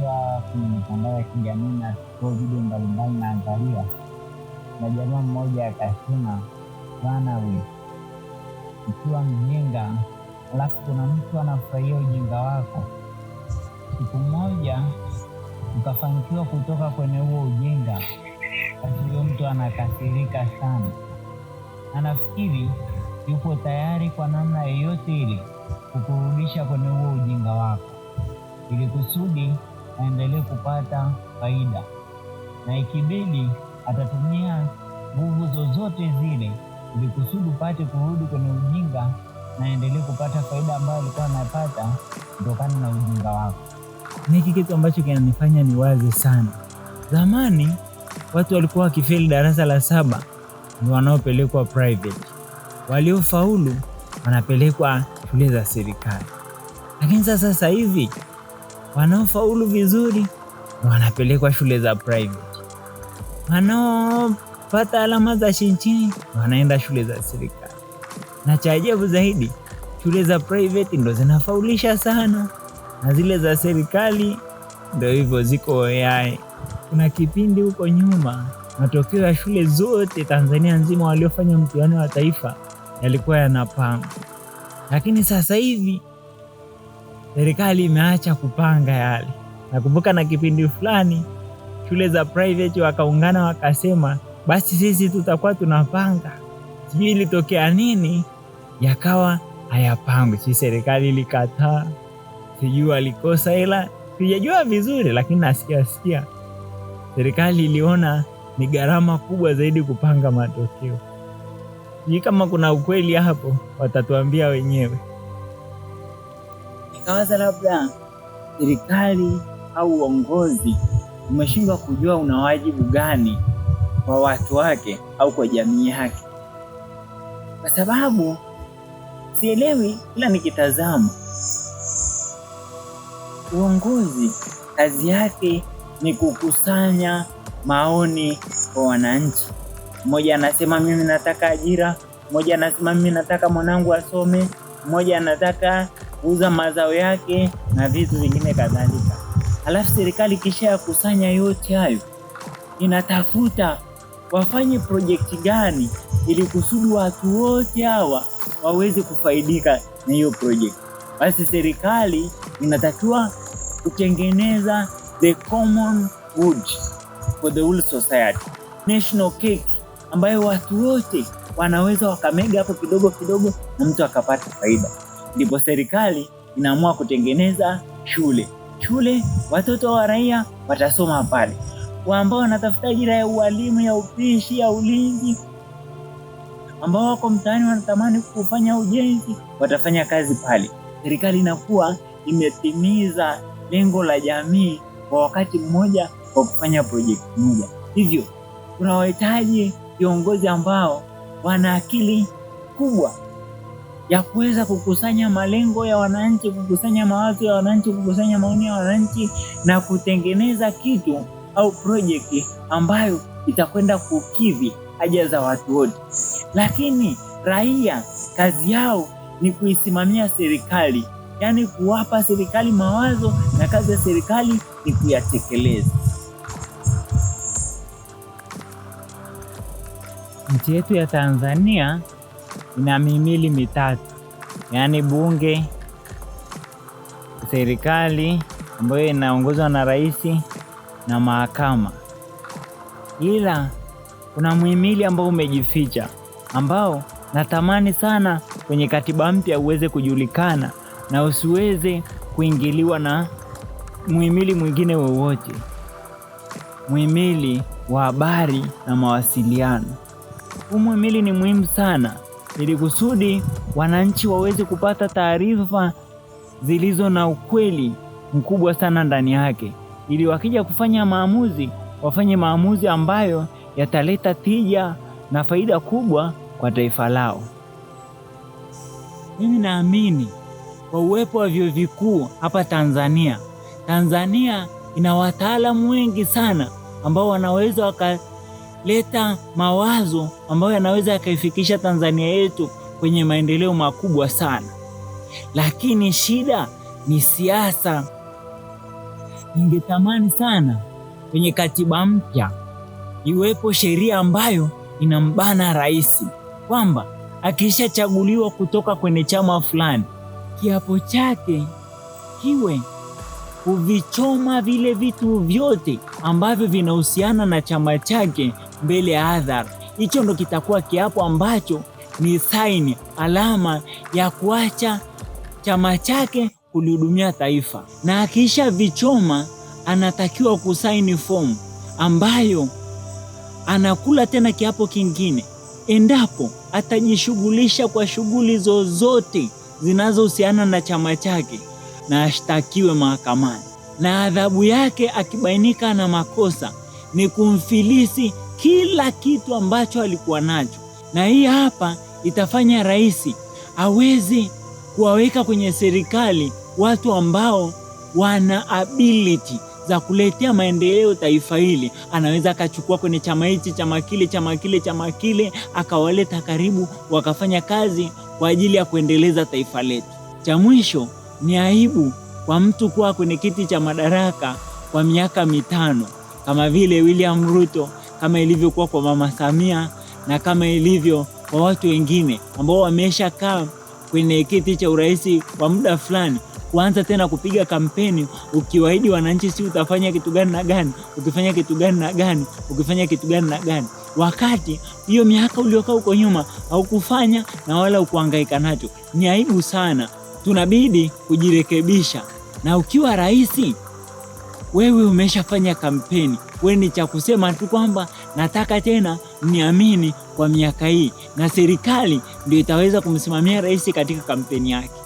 nikiwa kwenye mitandao ya kijamii na video mbalimbali naangalia, na jamaa mmoja akasema, bwana we, ukiwa mjinga alafu kuna mtu anafurahia ujinga wako, siku moja ukafanikiwa kutoka kwenye huo ujinga, basi huyo mtu anakasirika sana. Anafikiri yuko tayari kwa namna yoyote ile kukurudisha kwenye huo ujinga wako, ili kusudi aendelee kupata faida, na ikibidi atatumia nguvu zozote zile ili kusudi upate kurudi kwenye ujinga na endelee kupata faida ambayo alikuwa anapata kutokana na ujinga wako. Hiki kitu ambacho kinanifanya niwaze sana. Zamani watu walikuwa wakifeli darasa la 7 ndio wanaopelekwa private. Waliofaulu wanapelekwa shule za serikali. Lakini sasa hivi wanaofaulu vizuri wanapelekwa shule za private. Wanaopata alama za chini wanaenda shule za serikali. Na cha ajabu zaidi, shule za private ndo zinafaulisha sana, na zile za serikali ndio hivyo ziko AI. Kuna kipindi huko nyuma matokeo ya shule zote Tanzania nzima waliofanya mtihani wa taifa yalikuwa yanapangwa. Lakini sasa hivi serikali imeacha kupanga yale. Nakumbuka na kipindi fulani shule za private wakaungana wakasema, basi sisi tutakuwa tunapanga. Sijui ilitokea nini, yakawa hayapangwi. Si serikali ilikataa, sijui walikosa hela, sijajua vizuri, lakini nasikia serikali iliona ni gharama kubwa zaidi kupanga matokeo. Sijui kama kuna ukweli hapo, watatuambia wenyewe. Nikawaza labda serikali au uongozi umeshindwa kujua una wajibu gani kwa watu wake au kwa jamii yake. Kwa sababu sielewi, kila nikitazama uongozi kazi yake ni kukusanya maoni kwa wananchi. Mmoja anasema mimi nataka ajira, mmoja anasema mimi nataka mwanangu asome, mmoja anataka kuuza mazao yake na vitu vingine kadhalika. Alafu serikali kisha kusanya yote hayo, inatafuta wafanye project gani ili kusudi watu wote hawa waweze kufaidika na hiyo project. Basi serikali inatakiwa kutengeneza the common good for the whole society, national cake ambayo watu wote wanaweza wakamega hapo kidogo kidogo na mtu akapata faida. Ndipo serikali inaamua kutengeneza shule, watoto wa raia watasoma pale. Ambao wanatafuta ajira ya ualimu, ya upishi, ya ulinzi, ambao wako mtaani wanatamani kufanya ujenzi, watafanya kazi pale. Serikali inakuwa imetimiza lengo la jamii kwa wakati mmoja kwa kufanya project moja. Hivyo tunawahitaji viongozi ambao wana akili kubwa ya kuweza kukusanya malengo ya wananchi, kukusanya mawazo ya wananchi, kukusanya maoni ya wananchi na kutengeneza kitu au project ambayo itakwenda kukidhi haja za watu wote. Lakini raia kazi yao ni kuisimamia serikali, yani kuwapa serikali mawazo, na kazi ya serikali ni kuyatekeleza. Nchi yetu ya Tanzania ina mihimili mitatu, yani bunge, serikali ambayo inaongozwa na rais na mahakama. Ila kuna muhimili ambao umejificha, ambao natamani sana kwenye katiba mpya uweze kujulikana na usiweze kuingiliwa na muhimili mwingine wowote. Muhimili wa habari na mawasiliano. Huu muhimili ni muhimu sana ili kusudi wananchi waweze kupata taarifa zilizo na ukweli mkubwa sana ndani yake, ili wakija kufanya maamuzi, wafanye maamuzi ambayo yataleta tija na faida kubwa kwa taifa lao. Mimi naamini kwa uwepo wa vyuo vikuu hapa Tanzania ina wataalamu wengi sana ambao wanaweza wakaleta mawazo ambayo yanaweza yakaifikisha Tanzania yetu kwenye maendeleo makubwa sana. Lakini shida ni siasa. ningetamani sana kwenye katiba mpya iwepo sheria ambayo inambana rais, kwamba akishachaguliwa kutoka kwenye chama fulani, kiapo chake kiwe kuvichoma vile vitu vyote ambavyo vinahusiana na chama chake mbele ya hadhara. Hicho ndo kitakuwa kiapo ambacho ni saini, alama ya kuacha chama chake kulihudumia taifa. Na akisha vichoma, anatakiwa kusaini fomu ambayo anakula tena kiapo kingine endapo atajishughulisha kwa shughuli zozote zinazohusiana na chama chake na ashtakiwe mahakamani, na adhabu yake akibainika na makosa ni kumfilisi kila kitu ambacho alikuwa nacho. Na hii hapa itafanya rais aweze kuwaweka kwenye serikali watu ambao wana ability za kuletea maendeleo taifa hili. Anaweza akachukua kwenye chama hichi, chama kile, akawaleta karibu, wakafanya kazi kwa ajili ya kuendeleza taifa letu. Cha mwisho, ni aibu kwa mtu kuwa kwenye kiti cha madaraka kwa miaka 5 kama vile William Ruto, kama ilivyokuwa kwa Mama Samia, na kama ilivyo kwa watu wengine ambao wameshakaa kwenye kiti cha urais kwa muda fulani, kuanza tena kupiga kampeni ukiwaahidi wananchi si utafanya kitu gani na gani, ukifanya kitu gani na gani, ukifanya kitu gani na gani, wakati hiyo miaka uliokaa huko nyuma haukufanya na wala ukuhangaika nacho. Ni aibu sana, tunabidi kujirekebisha. Na ukiwa rais, wewe umeshafanya kampeni, wewe ni cha kusema tu kwamba nataka tena niamini kwa miaka hii, na serikali ndio itaweza kumsimamia rais katika kampeni yake.